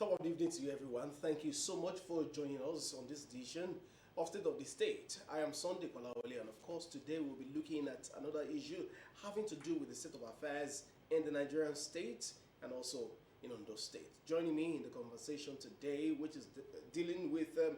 Top of the evening to you, everyone. Thank you so much for joining us on this edition of State of the State. I am Sunday Kolawole, and of course, today we'll be looking at another issue having to do with the state of affairs in the Nigerian state and also in Ondo State. Joining me in the conversation today, which is dealing with the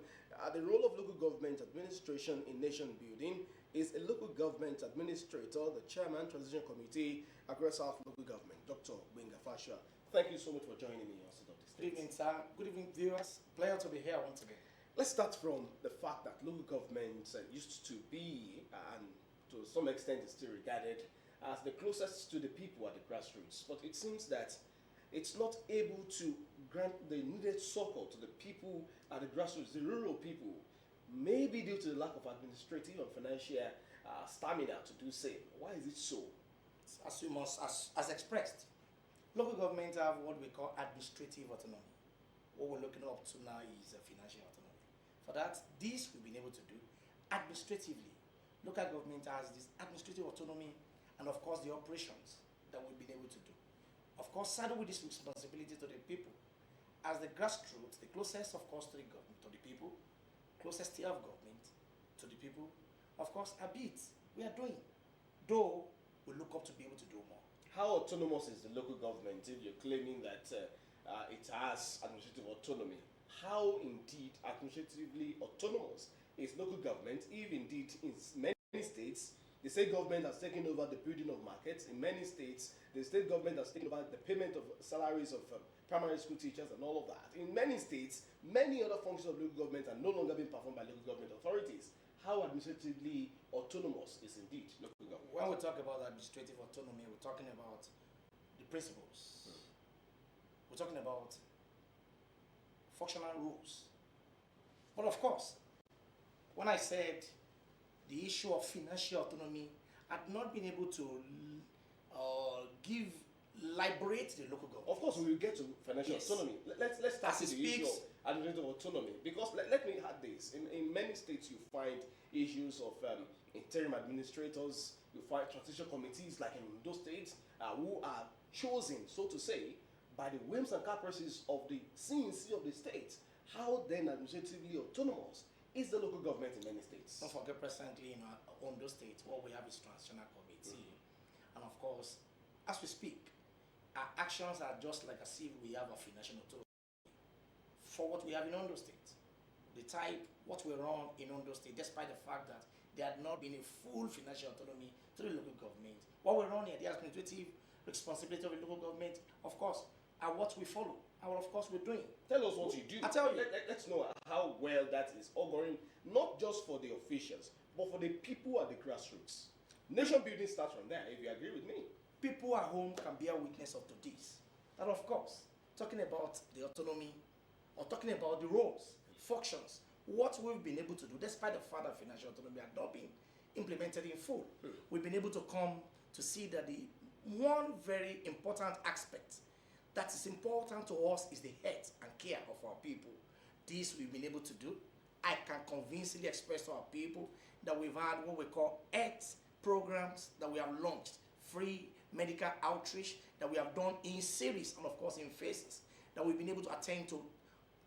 role of local government administration in nation building, is a local government administrator, the chairman, transition committee, Accra South Local Government, Dr. Benga Fasha. Thank you so much for joining me on State of the State. Good evening, sir. Good evening, viewers. Pleasure to be here once again. Let's start from the fact that local government used to be, and to some extent is still regarded, as the closest to the people at the grassroots. But it seems that it's not able to grant the needed support to the people at the grassroots, the rural people, maybe due to the lack of administrative and financial stamina to do so. Why is it so? As expressed, local governments have what we call administrative autonomy. What we're looking up to now is financial autonomy. For that, this we've been able to do administratively. Local government has this administrative autonomy and of course the operations that we've been able to do. Of course, saddle with this responsibility to the people. As the grassroots, the closest of course to the government, to the people, closest tier of government to the people, of course, a bit we are doing. Though we look up to be able to do more. How autonomous is the local government if you're claiming that it has administrative autonomy? How indeed administratively autonomous is local government if indeed in many states the state government has taken over the building of markets? In many states, the state government has taken over the payment of salaries of primary school teachers and all of that. In many states, many other functions of local government are no longer being performed by local government authorities. How administratively autonomous is indeed local government? When we talk about administrative autonomy, we're talking about the principles. We're talking about functional rules. But of course, when I said the issue of financial autonomy, I've not been able to liberate the local government. Of course, we will get to financial autonomy. Let's start with the issue of administrative autonomy. Because let me add this. In many states, you find issues of interim administrators, you find transition committees like in those states who are chosen, so to say, by the whims and caprices of the CNC of the state. How then administratively autonomous is the local government in many states? Don't forget, presently in Ondo State, what we have is transitional committee. And of course, as we speak, our actions are just like as if we have a financial autonomy for what we have in Ondo State. The type, what we run in Ondo State, despite the fact that there had not been a full financial autonomy to the local government. What we run here, the administrative responsibility of the local government, of course, are what we follow, and of course we're doing. Tell us what you do. I tell you. Let's know how well that is auguring, not just for the officials, but for the people at the grassroots. Nation building starts from there, if you agree with me. People at home can bear witness up to this. That of course, talking about the autonomy, or talking about the roles, functions, what we've been able to do, despite the fact that financial autonomy had not been implemented in full, we've been able to come to see that the one very important aspect that is important to us is the health and care of our people. This we've been able to do. I can convincingly express to our people that we've had what we call health programs that we have launched, free medical outreach that we have done in series and of course in phases, that we've been able to attend to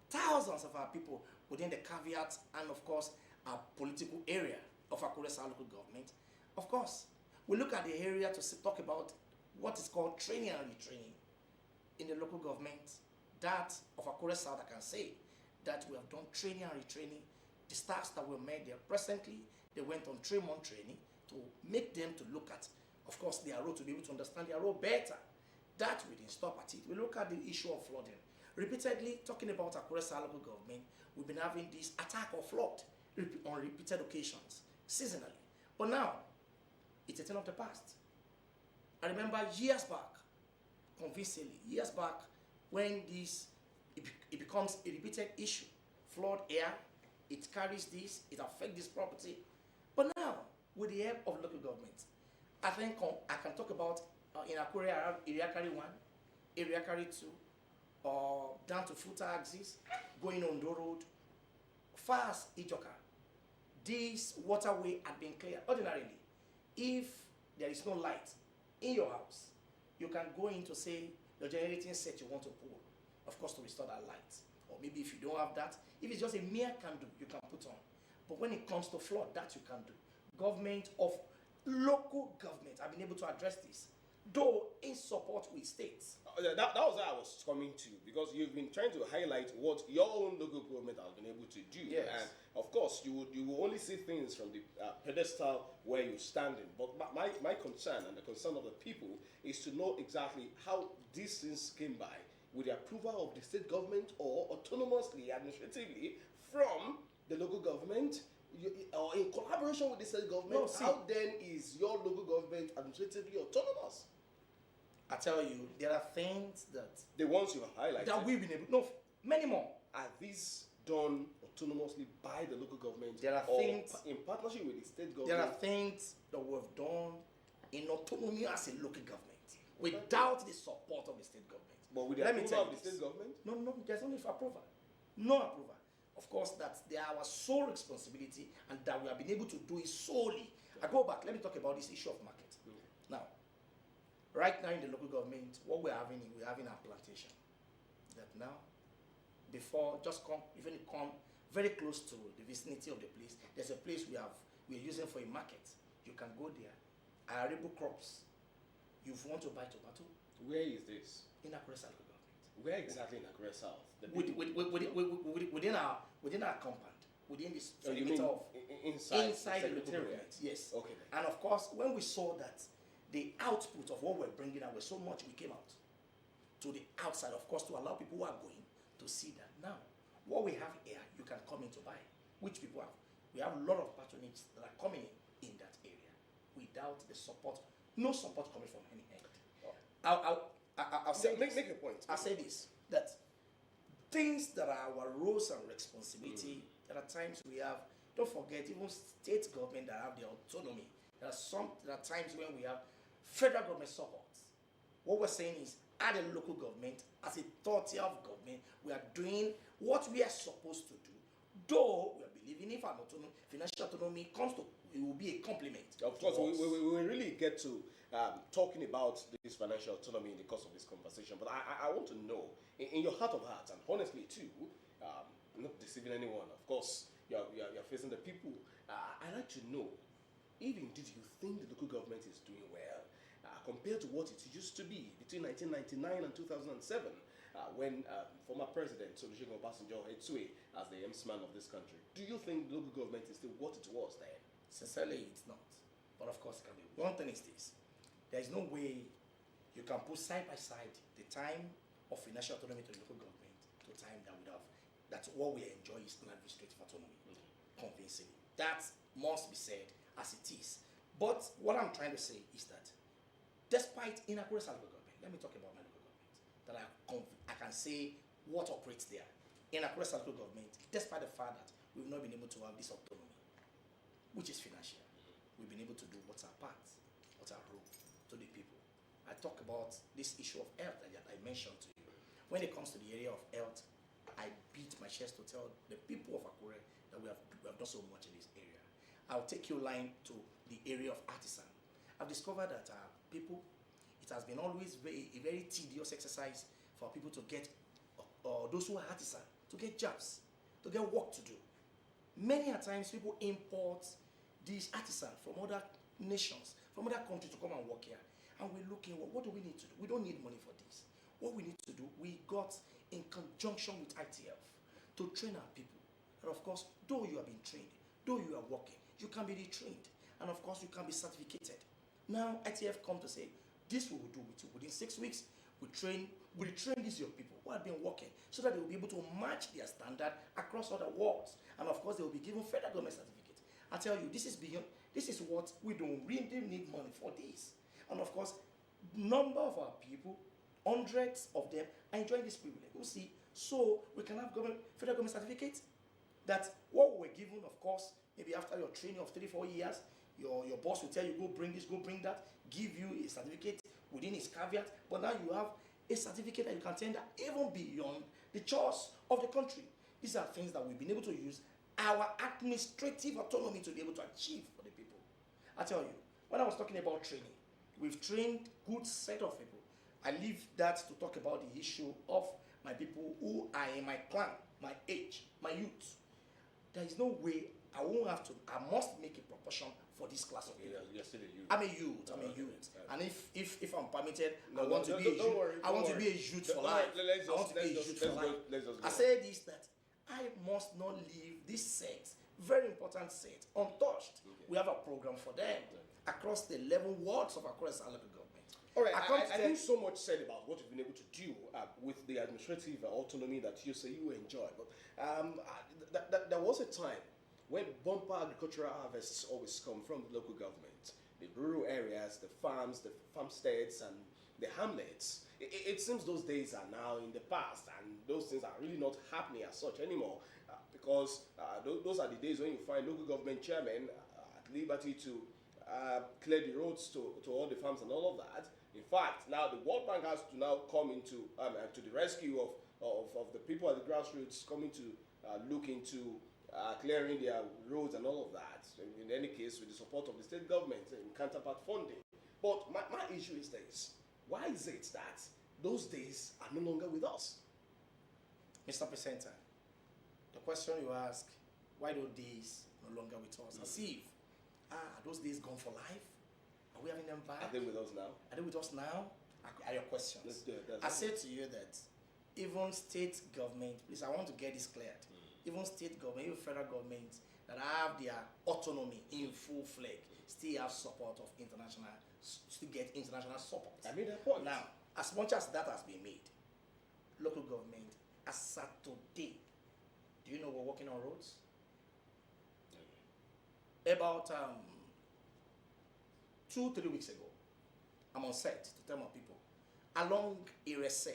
thousands of our people within the caveats and of course our political area of our Akure South local government. Of course, we look at the area to talk about what is called training and retraining in the local government. That of Akure South, I can say that we have done training and retraining. The staffs that were made there presently, they went on 3-month training to make them to look at, of course, their role, to be able to understand their role better. That we didn't stop at it. We look at the issue of flooding. Repeatedly talking about Akure South local government, we've been having this attack of flood on repeated occasions, seasonally. But now, it's a thing of the past. I remember years back, convincingly, years back, when it becomes a repeated issue, flood air, it carries this, it affects this property. But now, with the help of local government, I think I can talk about in Akure, Iriakari 1, Iriakari 2, down to Futa axis, going on the road, far as Ijoka. This waterway had been cleared. Ordinarily, if there is no light in your house, you can go in to say your generating set you want to pull. of course, to restore that light. Or maybe if you don't have that, if it's just a mere candle you can put on. But when it comes to flood, that you can do. Government of local government have been able to address this, though in support with states. That was where I was coming to, because you've been trying to highlight what your own local government has been able to do. Yes. And of course, you will only see things from the pedestal where you're standing. But my concern and the concern of the people is to know exactly how these things came by, with the approval of the state government or autonomously, administratively from the local government, or in collaboration with the state government. No, see, how then is your local government administratively autonomous? I tell you, there are things that The ones you highlighted. that we've been able, no, many more. Are these done autonomously by the local government? There are or things- in partnership with the state There government? are things that we've done in autonomy as a local government without the support of the state government. But with the Let me approval tell of you the state this. government? No, there's only for approval. No approval. Of course, that's our sole responsibility, and that we have been able to do it solely. I go back, let me talk about this issue of market. Okay. Now, right now in the local government, what we're having our plantation. That now, before, just come, even you come very close to the vicinity of the place, there's a place we're using for a market. You can go there, arable crops. You want to buy tomato Where is this? in Akure South local government. Where exactly in Akure South? The Within our compound, within this Oh, you perimeter mean of inside the local secretariat? government. Yes. Okay. And of course, when we saw that the output of what we're bringing out was so much, we came out to the outside, of course, to allow people who are going to see that. Now, what we have here, you can come in to buy. Which people have? We have a lot of patronage that are coming in that area without the support, no support coming from any end. I'll say Make this. a point. I'll say this, that things that are our roles and responsibility, there are times we have, don't forget, even state government that have their autonomy. There are times when we have federal government support. What we're saying is, at the local government, as a third tier of government, we are doing what we are supposed to do. Though we are believing if our financial autonomy comes to, it will be a compliment. Of course, to us. we really get to talking about this financial autonomy in the course of this conversation. But I want to know, in your heart of hearts, and honestly too, not deceiving anyone, of course, you're facing the people. I'd like to know, if indeed you think the local government is doing well, compared to what it used to be between 1999 and 2007, when former President Olusegun Obasanjo had sway as the emsman of this country. Do you think local government is still what it was then? Sincerely, it's not. But of course, it can be. One thing is this: there is no way you can put side by side the time of financial autonomy to the local government to time that we have. That's what we enjoy is administrative autonomy, convincingly. That must be said as it is. But what I'm trying to say is that, despite in Akure local government, let me talk about my local government, that I can say what operates there. In Akure local government, despite the fact that we've not been able to have this autonomy, which is financial, we've been able to do what's our part, what's our role to the people. I talk about this issue of health that I mentioned to you. When it comes to the area of health, I beat my chest to tell the people of Akure that we have done so much in this area. I'll take you line to the area of artisan. I've discovered that people, it has been always a very tedious exercise for people to get, those who are artisan, to get jobs, to get work to do. Many a times people import these artisans from other nations, from other countries to come and work here. And we're looking, what do we need to do? We don't need money for this. What we need to do, we got in conjunction with ITF to train our people. And of course, though you have been trained, though you are working, you can be retrained. And of course, you can be certificated. Now, ITF come to say, this we will do with you. Within 6 weeks, we train these your people who have been working so that they will be able to match their standard across other worlds. And of course, they will be given federal government certificate. I tell you, this is beyond, this is what we don't really need money for this. And of course, number of our people, hundreds of them, are enjoying this privilege. You see, so we can have federal government certificate that what we were given, of course, maybe after your training of 3-4 years, your boss will tell you, go bring this, go bring that, give you a certificate within his caveat, but now you have a certificate that you can tender even beyond the chores of the country. These are things that we've been able to use our administrative autonomy to be able to achieve for the people. I tell you, when I was talking about training, we've trained good set of people. I leave that to talk about the issue of my people who are in my clan, my age, my youth. There is no way I won't have to, I must make a proportion for this class of people. You're still a youth. I'm a youth, I'm a youth. And if I'm permitted, No, I want to no, be no, a don't youth. worry, I want don't to be a worry. youth for No, life. let's I want just- to be a let's youth just- for let's life. go- let's just I go. say this that I must not leave this set, very important set, untouched. We have a program for them across the 11 wards of Accra local government. All right, come to I tell- think so much said about what you've been able to do with the administrative autonomy that you say you enjoy. But there was a time when bumper agricultural harvests always come from the local government, the rural areas, the farms, the farmsteads, and the hamlets. It seems those days are now in the past, and those things are really not happening as such anymore, because those are the days when you find local government chairmen at liberty to clear the roads to all the farms and all of that. In fact, now the World Bank has to now come into to the rescue of the people at the grassroots, coming to look into clearing their roads and all of that. In any case, with the support of the state government in counterpart funding. But my issue is this: why is it that those days are no longer with us? Mr. Presenter, the question you ask, why those days no longer with us? As if, are those days gone for life? Are we having them back? Are they with us now? Are they with us now? Are your questions? Let's do it. I said to you that even state government, please, I want to get this cleared. Even state government, even federal government that have their autonomy in full flag, still have support of international, still get international support. I made that point. Now, as much as that has been made, local government, as at today, do you know we're working on roads? About 2-3 weeks ago, I'm on set to tell my people, along Osrc,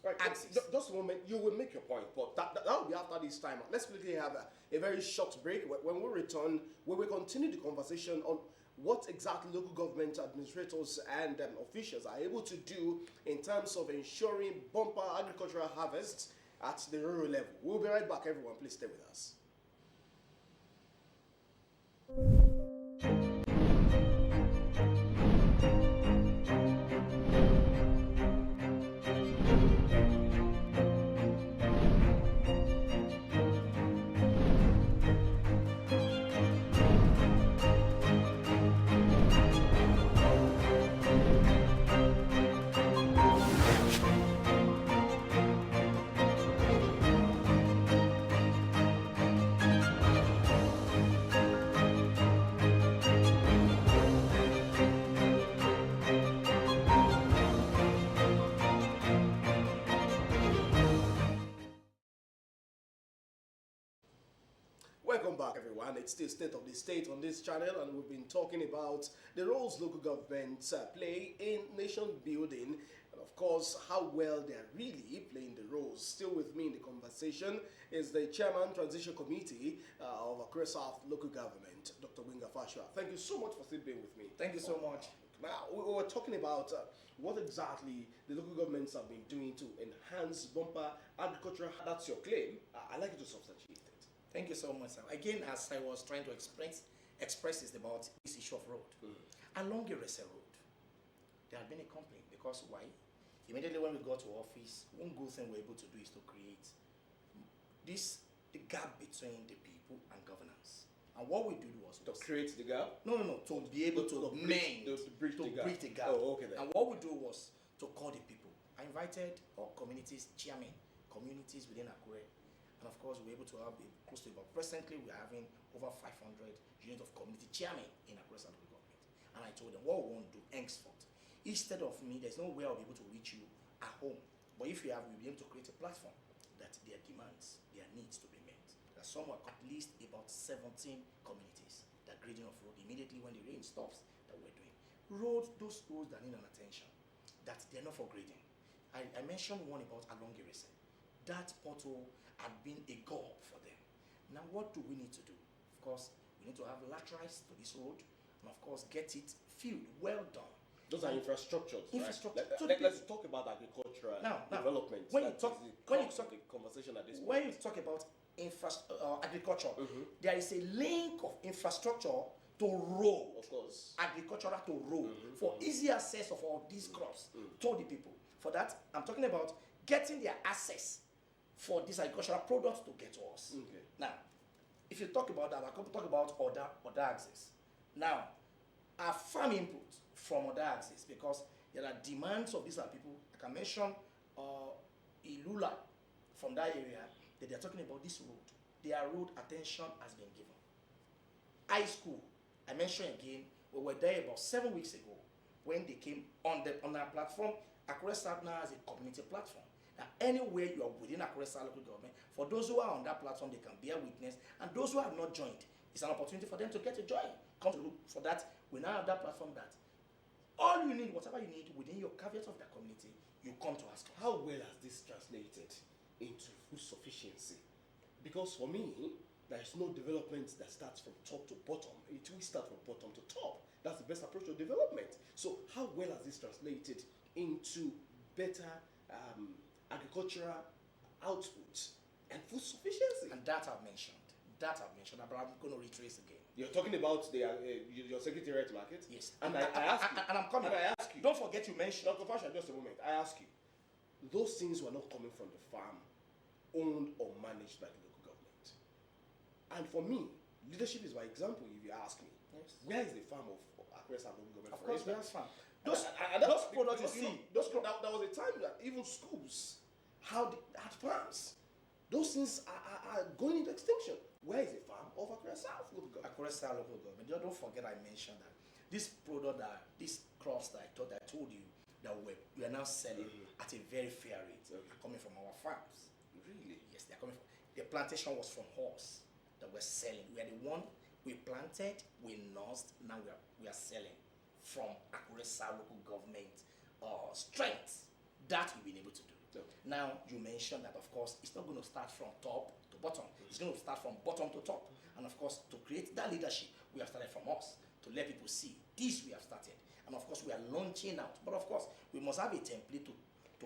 Right, axis. just a moment, you will make your point, but that will be after this time. Let's quickly have a very short break. When we return, we will continue the conversation on what exactly local government administrators and officials are able to do in terms of ensuring bumper agricultural harvests at the rural level. We'll be right back, everyone. Please stay with us. Welcome back, everyone. It's still State of the State on this channel, and we've been talking about the roles local governments play in nation building, and of course, how well they're really playing the roles. Still with me in the conversation is the Chairman Transition Committee of Accra South Local Government, Dr. Winga Fashua. Thank you so much for still being with me. Thank you so much. Now, we were talking about what exactly the local governments have been doing to enhance bumper agriculture. That's your claim. I'd like you to substantiate it. Thank you so much, sir. Again, as I was trying to express is about this issue of road. Along Osrc Road, there had been a complaint because why? Immediately when we got to office, one good thing we're able to do is to create the gap between the people and governance. And what we did was To create the gap? no, to be able to mend, to bridge the gap. bridge the gap. Oh, okay then. And what we do was to call the people. I invited all communities, chairmen, communities within Akure. And of course, we were able to have close to about, presently we are having over 500 units of community chairmen in Akure South Local Government. And I told them, what we want to do henceforth, instead of me, there's no way I'll be able to reach you at home. But if you have, we'll be able to create a platform that their demands, their needs to be met. There's somewhere at least about 17 communities that grading of road immediately when the rain stops that we're doing. Those roads that need an attention, that they're not for grading. I mentioned one about along Osrc. That pothole had been a goal for them. Now, what do we need to do? Of course, we need to have laterals to this road, and of course, get it filled, well done. Those are infrastructures. Infrastructure. Right? So Let's talk about agricultural development. when you That talk- is when you the talk- the conversation at this point. When you talk about agriculture, there is a link of infrastructure to road. Of course. Agricultural to road for easy access of all these crops to the people. For that, I'm talking about getting their access for this agricultural products to get to us. Okay. Now, if you talk about that, I can talk about other access. Now, our farm input from other access, because there are demands of these are people. I can mention Ilula from that area that they are talking about this road. Their road attention has been given. High school, I mentioned again, we were there about 7 weeks ago when they came on our platform. Akure South now has a community platform. Now, anywhere you are within Akure South local government, for those who are on that platform, they can bear witness, and those who have not joined, it's an opportunity for them to get to join. Come to look for that. We now have that platform that all you need, whatever you need within your caveat of the community, you come to ask. How well has this translated into food sufficiency? Because for me, there is no development that starts from top to bottom. It will start from bottom to top. That's the best approach to development. So how well has this translated into better agricultural output and food sufficiency? And that I've mentioned, but I'm going to retrace again. You're talking about your secretariat market? Yes. And I ask you. And I'm coming. And I ask you. Don't forget you mentioned. Dr. Fasha, just a moment. I ask you. Those things were not coming from the farm owned or managed by the local government. And for me, leadership is my example, if you ask me. Yes. Where is the farm of Akure South local government? Of course, that's fine. Those products you see. There was a time that even schools had farms. Those things are going into extinction. Where is the farm of Akure South local government? Akure South local government. Don't forget I mentioned that this product, these crops that I told you that we are now selling at a very fair rate, coming from our farms. Really? Yes, they're coming from. The plantation was from horse that we're selling. We are the one we planted, we nursed, now we are selling from Akure South local government strength. That we've been able to do. Okay. Now, you mentioned that, of course, it's not going to start from top to bottom. It's going to start from bottom to top. And, of course, to create that leadership, we have started from us, to let people see this we have started. And, of course, we are launching out. But, of course, we must have a template to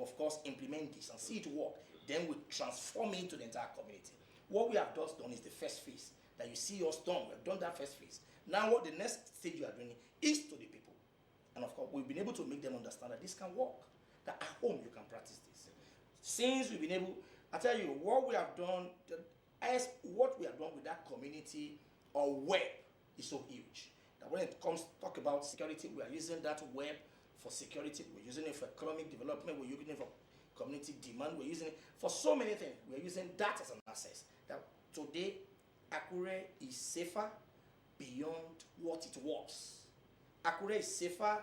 of course, implement this and see it work. Then we transform it into the entire community. What we have just done is the first phase that you see us done. We have done that first phase. Now, what the next stage you are doing is to the people. And, of course, we've been able to make them understand that this can work. That at home you can practice this. Since we've been able, I tell you, what we have done with that community or web is so huge that when it comes to talk about security, we are using that web for security, we're using it for economic development, we're using it for community demand, we're using it for so many things. We're using that as an access. That today, Akure is safer beyond what it was. Akure is safer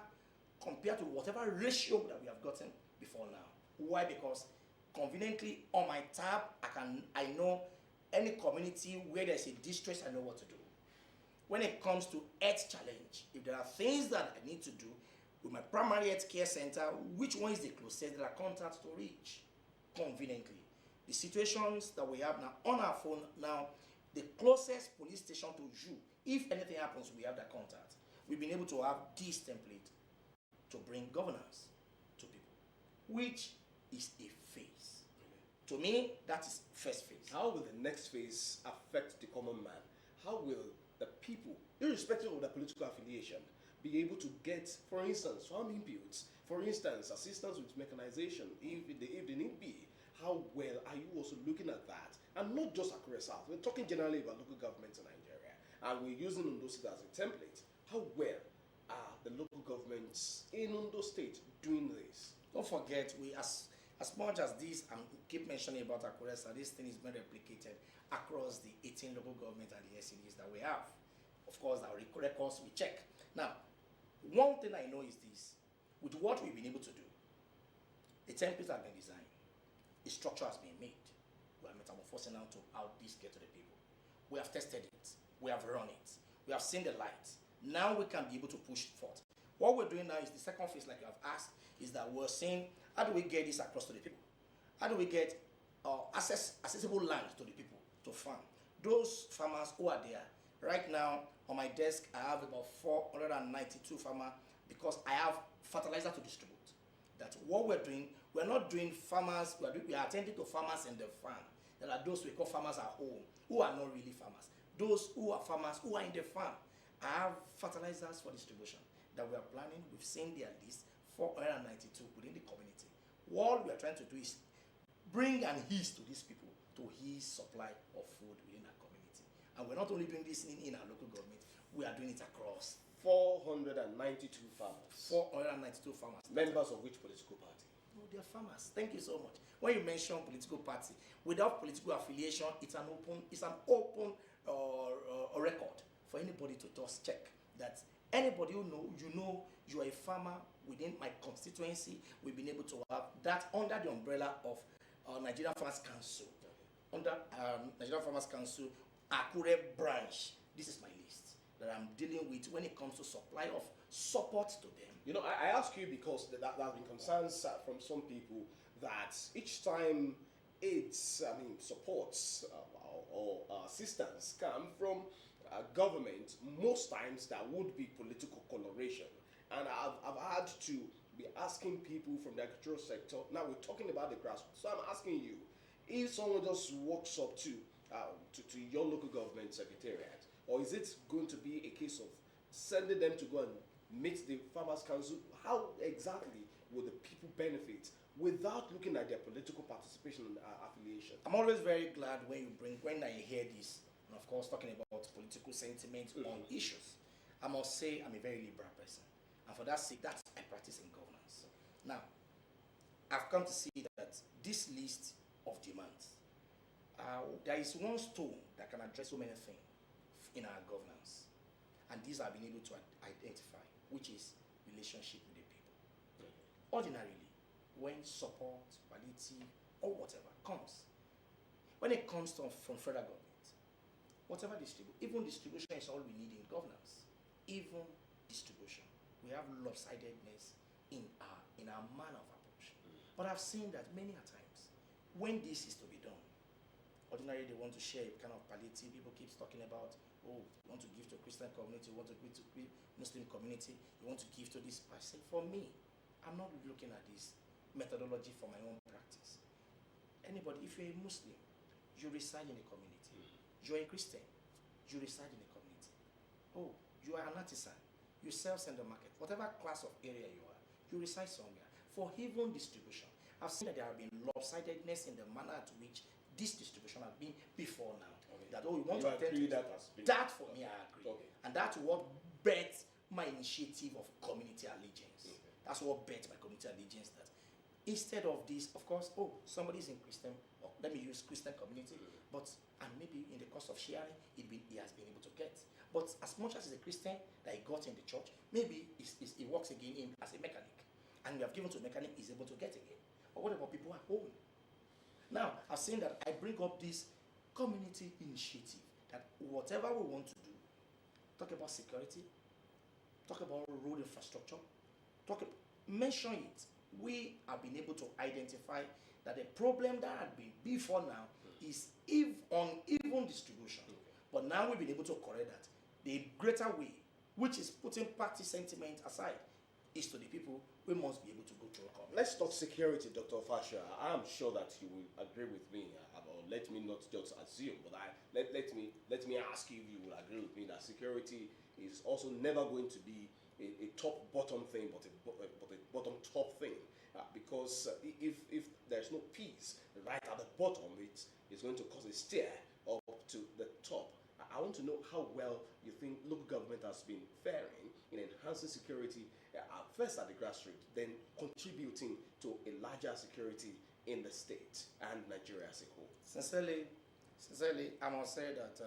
compared to whatever ratio that we have gotten before now. Why? Because conveniently on my tab, I know any community where there's a distress, I know what to do. When it comes to health challenge, if there are things that I need to do with my primary health care center, which one is the closest that I contact to reach conveniently? The situations that we have now on our phone now, the closest police station to you, if anything happens, we have that contact. We've been able to have this template to bring governance to people, which is a phase. To me, that is first phase. How will the next phase affect the common man? How will the people, irrespective of their political affiliation, be able to get, for instance, farm inputs, for instance, assistance with mechanization, if they need be? How well are you also looking at that? And not just Akure South. We're talking generally about local governments in Nigeria, and we're using Ondo State as a template. How well are the local governments in Ondo State doing this? Don't forget, we as much as this, I keep mentioning about Akure South, this thing is being replicated across the 18 local governments and the SCDs that we have. Of course, our records we check. Now, one thing I know is this: with what we've been able to do, the templates have been designed, the structure has been made. We are metamorphosing now to how this get to the people. We have tested it, we have run it, we have seen the light. Now we can be able to push forth. What we're doing now is the second phase, like you have asked, is that we're saying, how do we get this across to the people? How do we get accessible land to the people to farm? Those farmers who are there, right now on my desk, I have about 492 farmers because I have fertilizer to distribute. That's what we're doing. We're not doing farmers, we are attending to farmers in the farm. There are those we call farmers at home, who are not really farmers. Those who are farmers who are in the farm. I have fertilizers for distribution that we are planning. We've seen their list, 492 within the community. What we are trying to do is bring an ease to these people, to ease supply of food within our community. And we're not only doing this in our local government, we are doing it across 492 farmers. 492 farmers. Members of which political party? No, they are farmers. Thank you so much. When you mention political party, without political affiliation, it's an open record for anybody to just check that anybody who you are a farmer within my constituency, we've been able to have that under the umbrella of Nigerian Farmers Council. Under Nigerian Farmers Council, Akure branch. This is my list that I'm dealing with when it comes to supply of support to them. You know, I ask you because there have been concerns from some people that each time supports or assistance come from government, most times there would be political coloration. And I've had to be asking people from the agricultural sector, now we're talking about the grassroots, so I'm asking you, if someone just walks up to your local government secretariat, or is it going to be a case of sending them to go and meet the Farmers Council? How exactly will the people benefit without looking at their political participation and affiliation? I'm always very glad when I hear this, and of course talking about political sentiment on issues. I must say I'm a very liberal person, and for that sake, that's I practice in governance. Now, I've come to see that this list of demands, there is one stone that can address so many things in our governance, and these I've been able to identify, which is relationship with the people. Ordinarily, when support, palliative, or whatever comes, when it comes from federal government, whatever even distribution is all we need in governance. Even distribution, we have lopsidedness in our manner of approach. But I've seen that many a times, when this is to be done, ordinarily they want to share a kind of palliative. People keep talking about, oh, you want to give to Christian community, you want to give to Muslim community, you want to give to this person. For me, I'm not looking at this methodology for my own practice. Anybody, if you're a Muslim, you reside in a community. You're a Christian, you reside in a community. Oh, you are an artisan, you sell in the market, whatever class of area you are, you reside somewhere. For even distribution, I've seen that there have been lopsidedness in the manner at which this distribution has been before now. Okay. That we want to attend to that. For me, I agree. Okay. And that's what birthed my initiative of community allegiance. Okay. That's what birthed my community allegiance. That instead of this, of course, somebody's in Christian, or let me use Christian community, but and maybe in the course of sharing, he has been able to get. But as much as he's a Christian that he got in the church, maybe he works again as a mechanic, and we have given to a mechanic, he's able to get again. But what about people at home? Now, I've seen that I bring up this community initiative that whatever we want to do, talk about security, talk about road infrastructure, mention it. We have been able to identify that the problem that had been before now is uneven distribution. But now we've been able to correct that. The greater way, which is putting party sentiment aside, is to the people. We must be able to go through a community. Let's talk security, Dr. Fasha. I'm sure that you will agree with me, or let me not just assume, but let me ask you if you will agree with me that security is also never going to be a top-bottom thing, but a bottom-top thing. Because if there's no peace right at the bottom, it's going to cause a steer up to the top. I want to know how well you think local government has been faring in enhancing security, first at the grassroots, then contributing to a larger security in the state and Nigeria as a whole. Sincerely, I must say that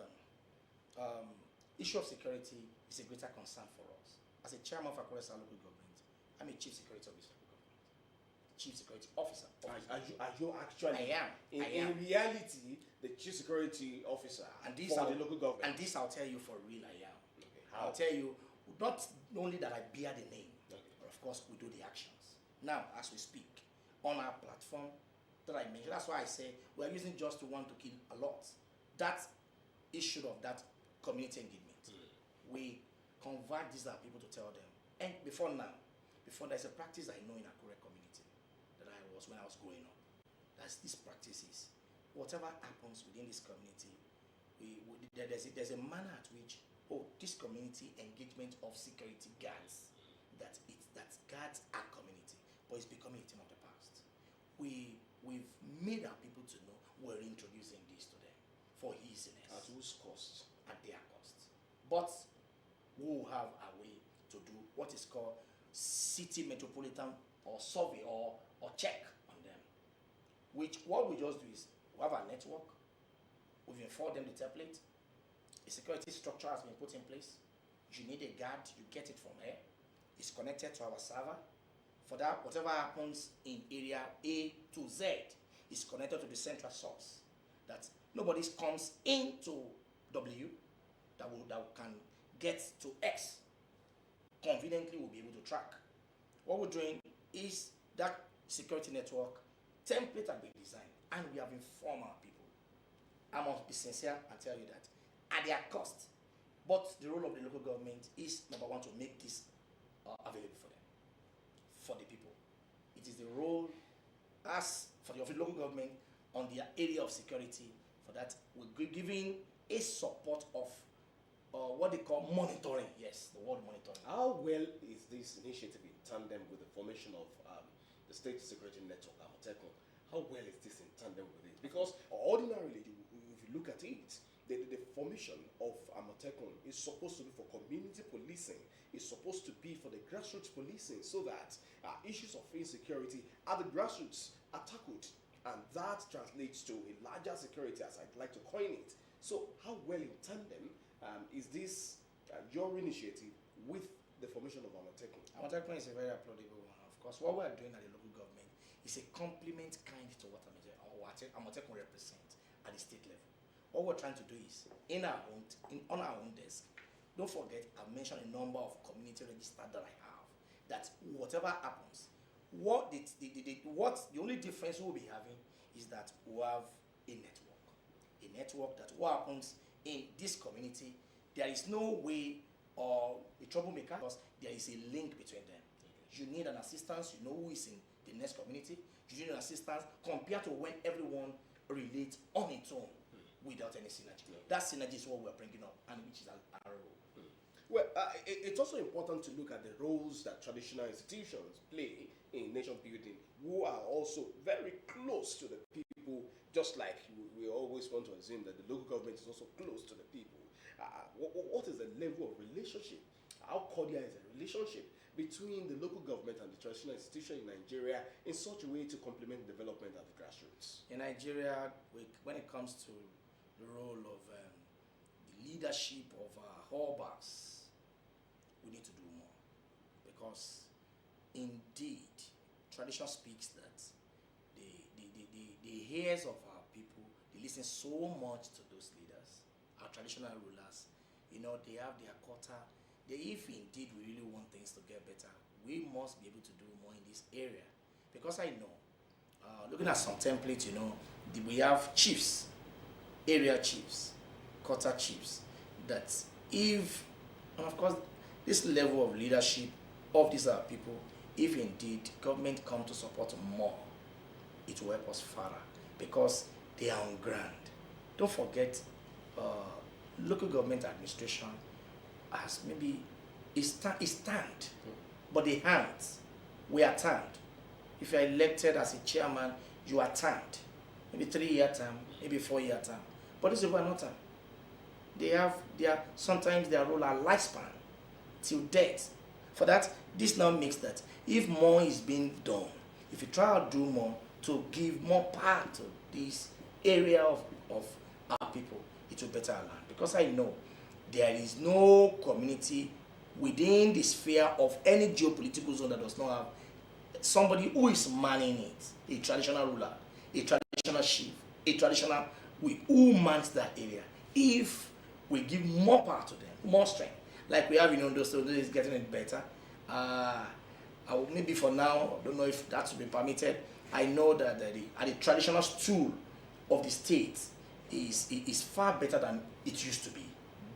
issue of security is a greater concern for us. As a chairman of Akure local government, I'm a chief security officer. Chief security officer. Are you actually? I am. In reality, the chief security officer and this for the local government. And this I'll tell you for real, I am. Okay. I'll tell you not only that I bear the name, but of course we do the actions. Now, as we speak, on our platform that I mentioned, that's why I say we are using just one to kill a lot. That issue of that community engagement, we convert these people to tell them. And before there's a practice I know in Akure community that I was when I was growing up. That's this practice is whatever happens within this community, there's a manner at which this community engagement of security guards that guards our community, but it's becoming a thing of the past. We we've made our people to know we're introducing this to them for easiness. At whose cost? At their cost. But we will have a way to do what is called city metropolitan or survey or check on them. Which what we just do is we have a network, we've informed them the template, a security structure has been put in place. You need a guard, you get it from here. It's connected to our server. For that, whatever happens in area A to Z is connected to the central source. That nobody comes into W that can get to X. Conveniently, we'll be able to track. What we're doing is that security network template has been designed, and we have informed our people. I must be sincere and tell you that at their cost. But the role of the local government is number one to make this available for them, for the people. It is the role as for the local government on their area of security. For that, we're giving a support of what they call monitoring. Yes, the word monitoring. How well is this initiative in tandem with the formation of the State Security Network, Amotekun? How well is this in tandem with it? Because ordinarily, if you look at it, the formation of Amotekun is supposed to be for community policing. It's supposed to be for the grassroots policing, so that issues of insecurity at the grassroots are tackled, and that translates to a larger security, as I'd like to coin it. So, how well in tandem is this your initiative with the formation of Amotekun? Amotekun is a very applaudable one. Of course, what we are doing at the local government is a complement kind to what Amotekun represents at the state level. What we're trying to do is on our own desk. Don't forget, I've mentioned a number of community registers that I have. That whatever happens, the only difference we'll be having is that we have a network. A network that what happens in this community, there is no way or a troublemaker, because there is a link between them. You need an assistance, you know who is in the next community. You need an assistance compared to when everyone relates on its own without any synergy. That synergy is what we're bringing up, and which is our role. Well, it's also important to look at the roles that traditional institutions play in nation building, who are also very close to the people, just like we always want to assume that the local government is also close to the people. What is the level of relationship? How cordial is the relationship between the local government and the traditional institution in Nigeria in such a way to complement development at the grassroots? In Nigeria, when it comes to the role of the leadership of our hallbacks, we need to do more, because indeed tradition speaks that the ears of our people, they listen so much to those leaders, our traditional rulers. You know, they have their quota. If indeed we really want things to get better, we must be able to do more in this area, because I know, looking at some templates, you know, we have chiefs, area chiefs, quota chiefs, that if, and of course, this level of leadership of these people, if indeed government come to support more, it will help us further, because they are on ground. Don't forget, local government administration has maybe is tanned, but the hands, we are tanned. If you are elected as a chairman, you are tanned. Maybe 3-year term, maybe 4-year term. But these people are not tanned. They have sometimes their role are lifespan till death. For that, this now makes that if more is being done, if you try to do more to give more power to this area of our people, it will better align. Because I know there is no community within the sphere of any geopolitical zone that does not have somebody who is manning it, a traditional ruler, a traditional chief, a traditional who mans that area. If we give more power to them, more strength, like we have in Ondo, so is getting it better. I will, maybe for now, I don't know if that will be permitted. I know that the traditional stool of the state is far better than it used to be.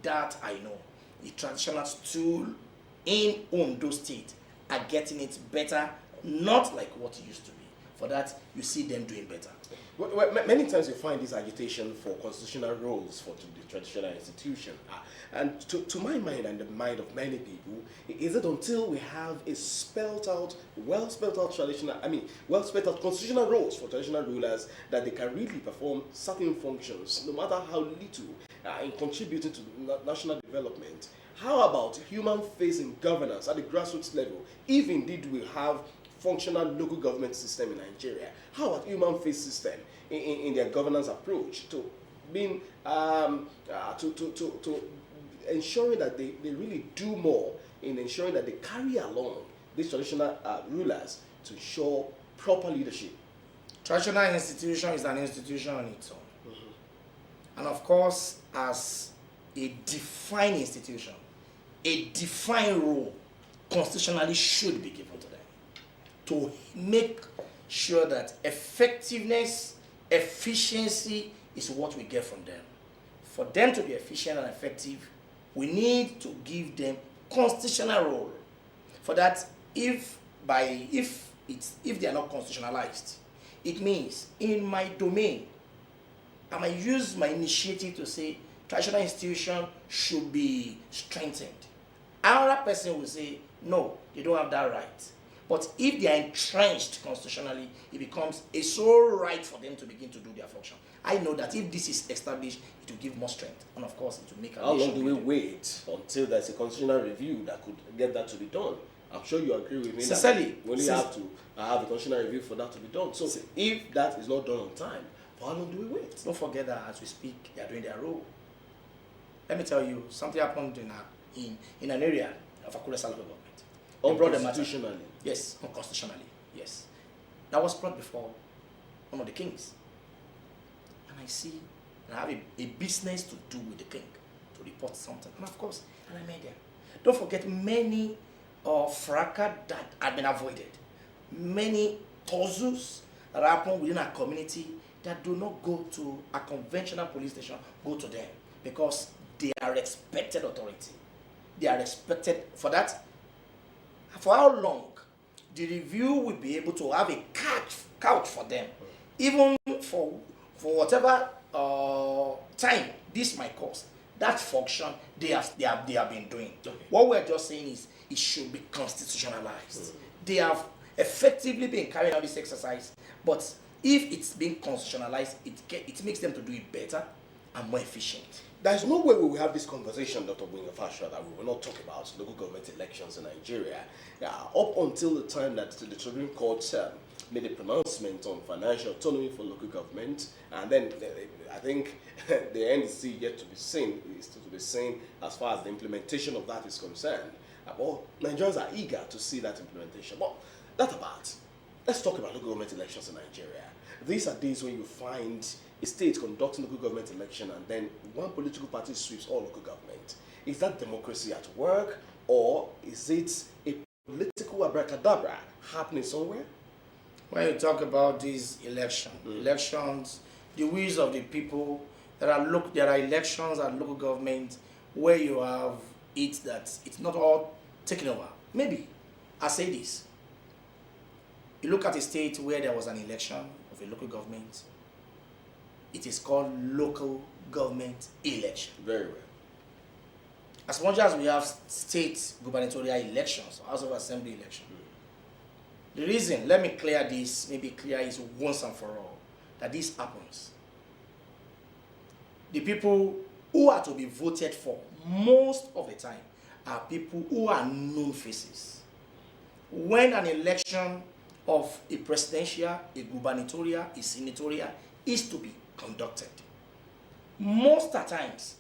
That I know. The traditional stool in Ondo State are getting it better, not like what it used to be. For that, you see them doing better. Many times you find this agitation for constitutional roles for the traditional institution. And to my mind and the mind of many people, is it until we have a well spelled out constitutional roles for traditional rulers that they can really perform certain functions, no matter how little, in contributing to national development? How about human-facing governance at the grassroots level, if indeed we have functional local government system in Nigeria? How about human-face system in their governance approach to being to ensuring that they really do more in ensuring that they carry along these traditional rulers to ensure proper leadership? Traditional institution is an institution on its own. And of course, as a defined institution, a defined role constitutionally should be given to them to make sure that effectiveness, efficiency is what we get from them. For them to be efficient and effective, we need to give them constitutional role. For that, if they are not constitutionalized, it means in my domain, I might use my initiative to say traditional institution should be strengthened. Another person will say, no, they don't have that right. But if they are entrenched constitutionally, it becomes a sole right for them to begin to do their function. I know that if this is established, it will give more strength. And of course, it will make a How long do we wait until there's a constitutional review that could get that to be done? I'm sure you agree with me. Sincerely. We only have to have a constitutional review for that to be done. So if that is not done on time, for how long do we wait? Don't forget that as we speak, they are doing their role. Let me tell you, something happened in an area of Akure local government. Unconstitutionally? Yes, unconstitutionally, yes. That was brought before one of the kings. And I have a business to do with the king, to report something. And of course, and I made them. Don't forget many fracas that had been avoided. Many causes that happen within our community that do not go to a conventional police station, go to them because they are respected authority. They are respected for that. For how long the review will be able to have a couch for them, even for whatever time this might cost. That function they have been doing. Okay. What we're just saying is it should be constitutionalized. They have effectively been carrying out this exercise, but if it's being constitutionalized, it makes them to do it better and more efficient. There's no way we will have this conversation, Dr. Bungafasha, that we will not talk about local government elections in Nigeria. Up until the time that the Supreme Court made a pronouncement on financial autonomy for local government, and then I think the end is still yet to be seen. It's still to be seen as far as the implementation of that is concerned. Well, Nigerians are eager to see that implementation. But that apart, let's talk about local government elections in Nigeria. These are days when you find a state conducting local government election and then one political party sweeps all local government. Is that democracy at work, or is it a political abracadabra happening somewhere? When you talk about these elections, the wills of the people, there are elections and local government where you have it that it's not all taken over. Maybe, I say this. You look at a state where there was an election of a local government, it is called local government election. Very well. As much as we have state gubernatorial elections, House of Assembly election, the reason, let me clear this, maybe clear is once and for all, that this happens. The people who are to be voted for most of the time are people who are known faces. When an election of a presidential, a gubernatorial, a senatorial is to be conducted, most of the times,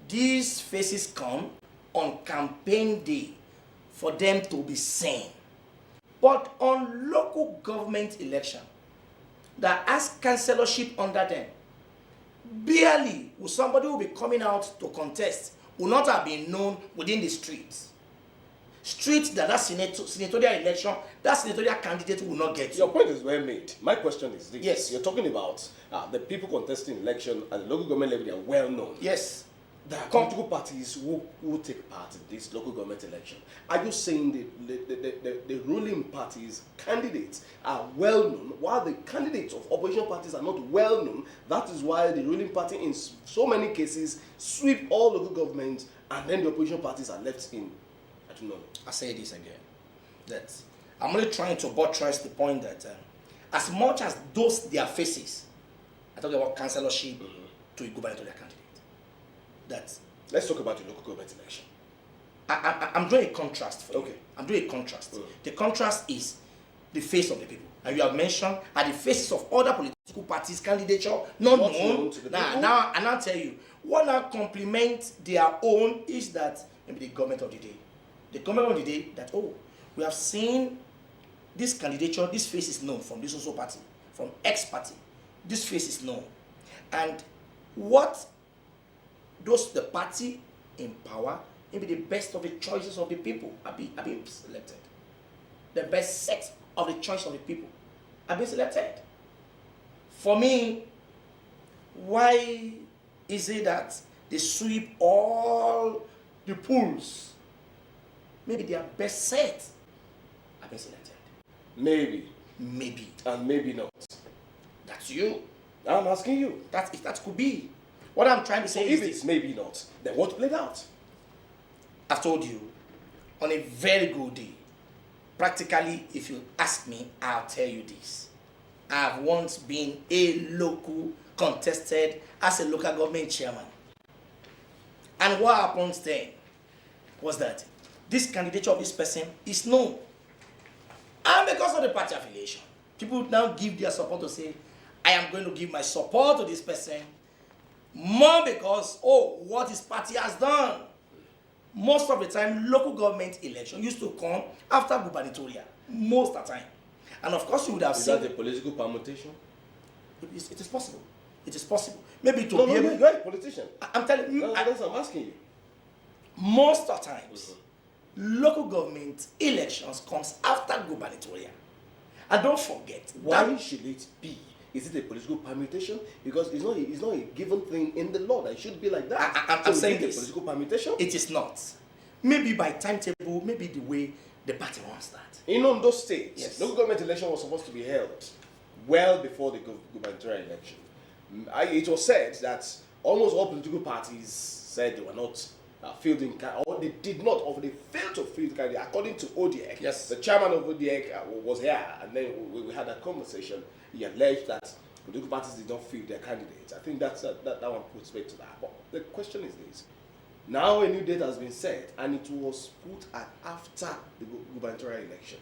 these faces come on campaign day for them to be seen. But on local government election that has councillorship under them, barely will somebody who will be coming out to contest will not have been known within the streets. Streets that senatorial election, that senatorial candidate will not get. Your point is well made. My question is this. Yes. You're talking about the people contesting election at the local government level, they are well known. Yes. There are political parties who take part in this local government election. Are you saying the ruling parties' candidates are well known, while the candidates of opposition parties are not well known? That is why the ruling party, in so many cases, sweep all local governments, and then the opposition parties are left in. I don't know. I say this again. That I'm only trying to buttress the point that as much as those their faces, I talk about councillorship to a gubernatorial candidate. That let's talk about the local government election. I'm doing a contrast for you. Okay. I'm doing a contrast. The contrast is the face of the people. And you have mentioned are the faces of other political parties' candidature not known to the people. Now, and I'll tell you, what now complements their own is that maybe the government of the day. The government of the day that, oh, we have seen this candidature, this face is known from this also party, from X party. This face is known. And what the party in power, maybe the best of the choices of the people are being selected. The best set of the choice of the people are being selected. For me, why is it that they sweep all the pools? Maybe their best set are being selected. Maybe. Maybe. And maybe not. That's you. I'm asking you. That could be. What I'm trying to say is if it's maybe not, then what played out? I've told you, on a very good day, practically, if you ask me, I'll tell you this. I've once been a local contested as a local government chairman. And what happens then was that this candidature of this person is known. And because of the party affiliation, people now give their support to say, I am going to give my support to this person more because, what his party has done. Most of the time, local government election used to come after gubernatorial. Most of the time. And of course, you would have seen... Is that a political permutation? It is possible. It is possible. Maybe to be able... you're a politician. I'm telling you... That's what I'm asking you. Most of the times, local government elections comes after gubernatorial. And don't forget... Why should it be? Is it a political permutation? Because it's not a given thing in the law that it should be like that. I'm saying this. A political permutation? It is not. Maybe by timetable, maybe the way the party wants that. In Ondo State, yes, local government election was supposed to be held well before the gubernatorial election. It was said that almost all political parties said they were not fielding, or they did not, or they failed to field candidate. According to ODEC, yes, the chairman of ODEC was here, and then we had that conversation. He alleged that political parties did not field their candidates. I think that one puts weight to that. But the question is this. Now a new date has been set, and it was put at after the gubernatorial election.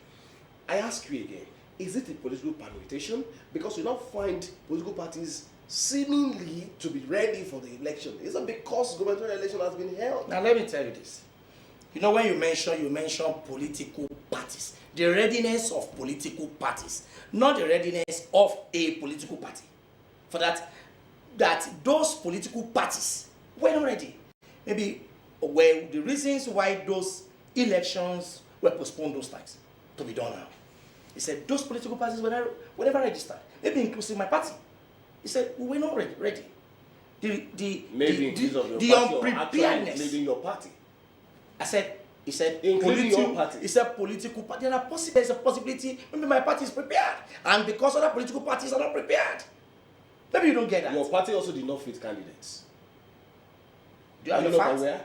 I ask you again, is it a political permutation? Because you now find political parties seemingly to be ready for the election. Is it because gubernatorial election has been held? Now let me tell you this. You know, when you mention political parties, the readiness of political parties, not the readiness of a political party. For that those political parties were not ready. Maybe were the reasons why those elections were postponed those times to be done now. He said those political parties were never registered. Maybe inclusive my party. He said we were not ready. The unpreparedness. Including your party. He said, including your party. He said, political party. There's a possibility. Maybe my party is prepared, and because other political parties are not prepared, maybe you don't get that. Your party also did not field candidates. Do you have the facts?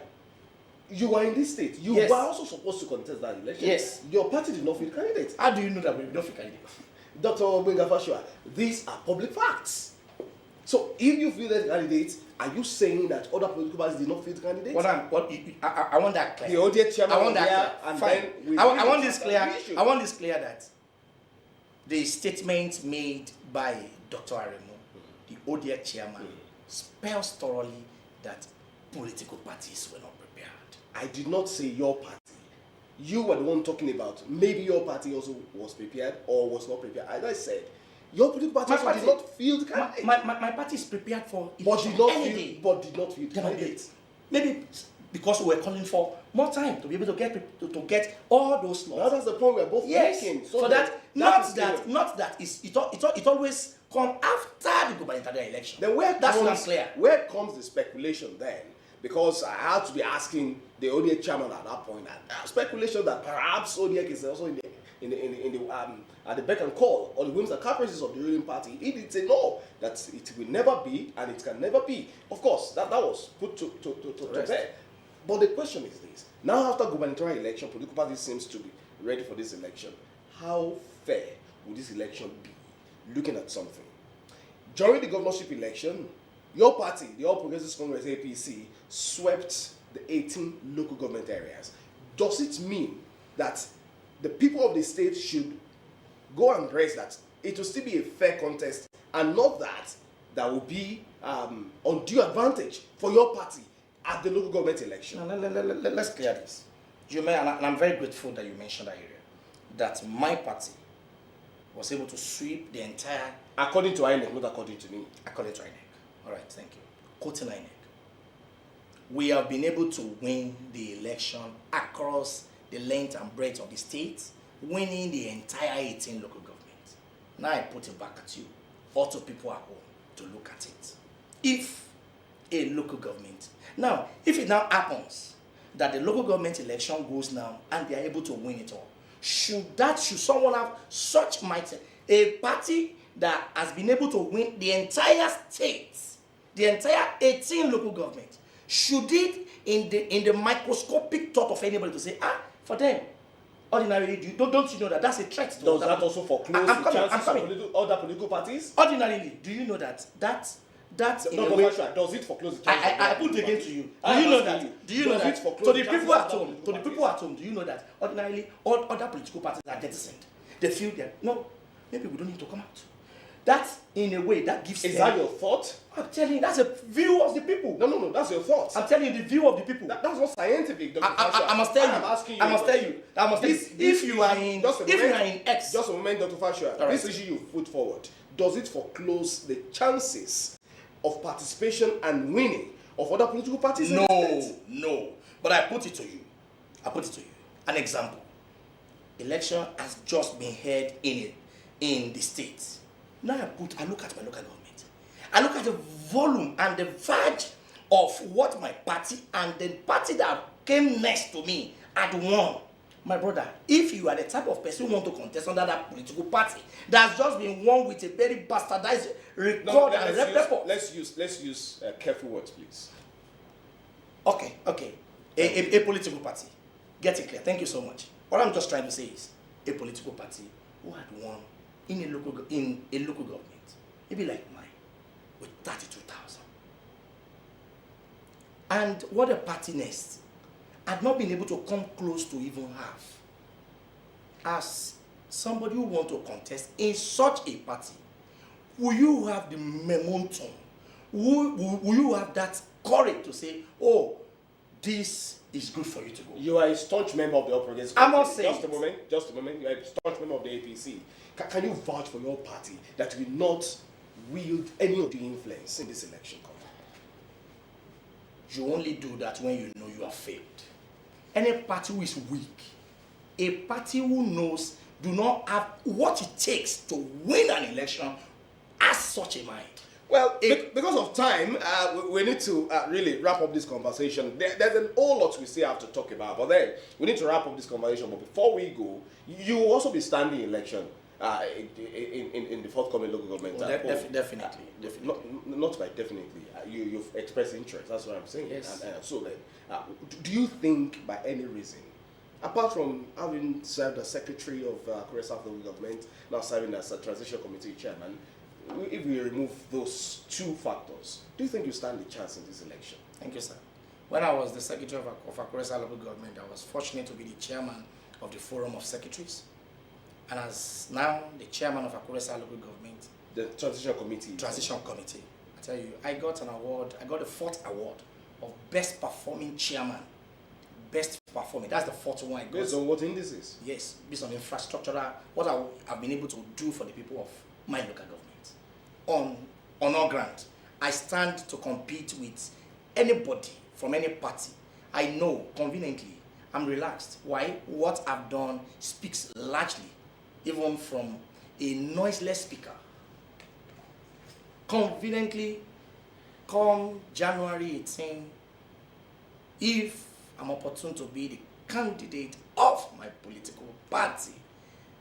You were in this state. You were also supposed to contest that election. Yes. Your party did not field candidates. How do you know that we did not field candidates? Dr. Obenga Fashua, these are public facts. So if you fielded candidates, are you saying that other political parties did not field candidates? I want that clear. The audience chairman I want that clear. And fine. then I want this clear. I want this clear that the statement made by Dr. Aremu, the ODA chairman, spells thoroughly that political parties were not prepared. I did not say your party. You were the one talking about maybe your party also was prepared or was not prepared. As I said, your political party did not field candidates. My party is prepared for election but did not field candidates. Maybe because we were calling for more time to be able to get all those slots. Now that's the point we're both making. So it always come after the gubernatorial election. Then where comes the speculation then because I had to be asking the ODEC chairman at that point. And speculation that perhaps ODEC is also at the beck and call or the whims and caprices of the ruling party. He did say no, that it will never be and it can never be. Of course, that was put to bed. But the question is this: now after gubernatorial election, political party seems to be ready for this election. How fair would this election be? Looking at something. During the governorship election, your party, the All Progressives Congress APC, swept the 18 local government areas. Does it mean that the people of the state should go and rest that it will still be a fair contest and not that will be undue advantage for your party at the local government election? Let's clear this. You may, and I'm very grateful that you mentioned that area, that my party was able to sweep the entire... According to INEC, not according to me. According to INEC. All right, thank you. Quoting INEC. We have been able to win the election across the length and breadth of the state, winning the entire 18 local governments. Now I put it back at you, or to people at home, to look at it. If a local government... Now, if it now happens that the local government election goes now and they are able to win it all, should someone have such might, a party that has been able to win the entire state, the entire 18 local governments, should it in the microscopic thought of anybody to say, for them, ordinarily, don't you know that that's a threat to does that also foreclose the chances of other political parties? Ordinarily, do you know that does it foreclose the chances? I put it again to you. Do you know that? Do you know that? To the people at home, do you know that ordinarily all other political parties are jettisoned? They feel that no, maybe we don't need to come out. That's in a way that gives. Is that your thought? I'm telling you, that's a view of the people. No, that's your thought. I'm telling you the view of the people. That's not scientific, Dr. I must tell you. I'm asking you. I must tell you. If you are in X. Just a moment, Dr. Fascia. Right. This issue you put forward, does it foreclose the chances of participation and winning of other political parties? No. But I put it to you. An example. Election has just been held in the states. Now I look at my local government. I look at the volume and the verge of what my party and the party that came next to me had won. My brother, if you are the type of person who want to contest under that political party that's just been won with a very bastardized record and record. Let's use careful words, please. Okay. A political party. Get it clear. Thank you so much. What I'm just trying to say is a political party who had won in a local government, maybe like mine, with 32,000. And what a party next had not been able to come close to even have. As somebody who want to contest in such a party, will you have the momentum? Will you have that courage to say, oh, this is good for you to go? You are a staunch member of the All Progressives. I must say. Just a moment. You are a staunch member of the APC. Can you vouch for your party that will not wield any of the influence in this election? You only do that when you know you have failed. Any party who is weak, a party who knows do not have what it takes to win an election, has such a mind. Well, because of time, we need to really wrap up this conversation. There's a whole lot we still have to talk about, but then we need to wrap up this conversation. But before we go, you will also be standing election in the forthcoming local government. Well, definitely. Not by definitely. You've expressed interest. That's what I'm saying. Yes. So then, do you think by any reason, apart from having served as secretary of Akure South local government, now serving as a transition committee chairman, if we remove those two factors, do you think you stand a chance in this election? Thank you, sir. When I was the secretary of Akure South local government, I was fortunate to be the chairman of the Forum of Secretaries. And as now the chairman of Akure South local government, the transition committee. I tell you, I got an award. I got the 4th award of best performing chairman. Best performing. That's the 4th one I got. Based on what indices? Yes, based on infrastructural, what I've been able to do for the people of my local government. On our grant, I stand to compete with anybody from any party. I know conveniently, I'm relaxed. Why? What I've done speaks largely, even from a noiseless speaker. Conveniently, come January 18, if I'm opportune to be the candidate of my political party,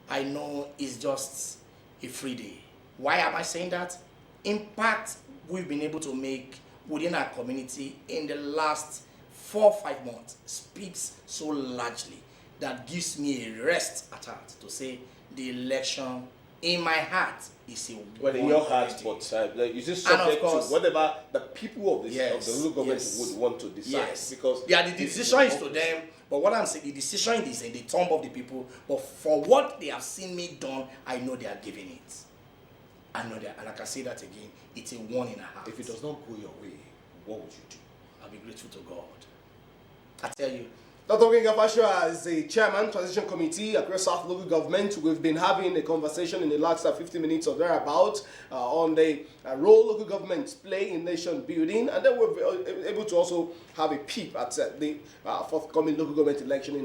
I know it's just a free day. Why am I saying that? Impact we've been able to make within our community in the last 4 or 5 months speaks so largely that gives me a rest at heart to say the election in my heart is a well, in your heart, but is this subject to whatever the people of the local government would want to decide? Yes. Because the decision is to them, but what I'm saying, the decision is in the thumb of the people. But for what they have seen me done, I know they are giving it. I know that, and like I say that again, it's a 1 in a half. If it does not go your way, what would you do? I'll be grateful to God. I tell you. Dr. Gingafasho, as the chairman, Transition Committee across South Local Government, we've been having a conversation in the last 50 minutes or thereabout on the role local governments play in nation building, and then we're able to also have a peep at the forthcoming local government election in